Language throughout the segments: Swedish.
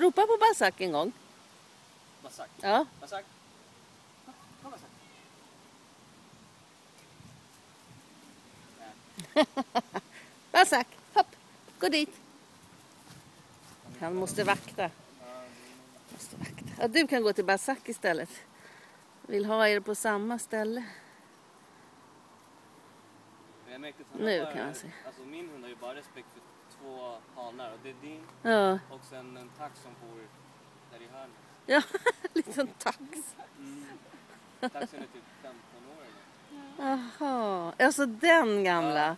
Ropa på Basak en gång. Basak? Ja. Basak? Kom Basak. Basak, hopp, gå dit. Han måste vakta. Ja, du kan gå till Basak istället. Vill ha er på samma ställe. Jag märkte att Nu bara, kan man se. alltså min hund har ju bara respekt för 2 hanar och det är din och sen en tax som bor där i hörnet. Ja, liten tax. Taxen är typ 15 år nu. Jaha, alltså den gamla.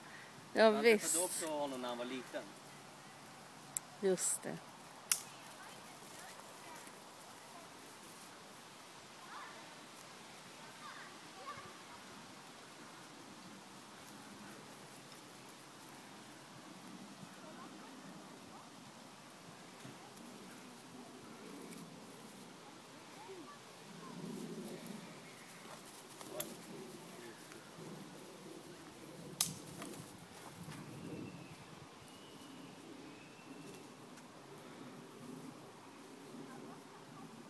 Ja, Jag visst. träffade också honom när han var liten. Just det.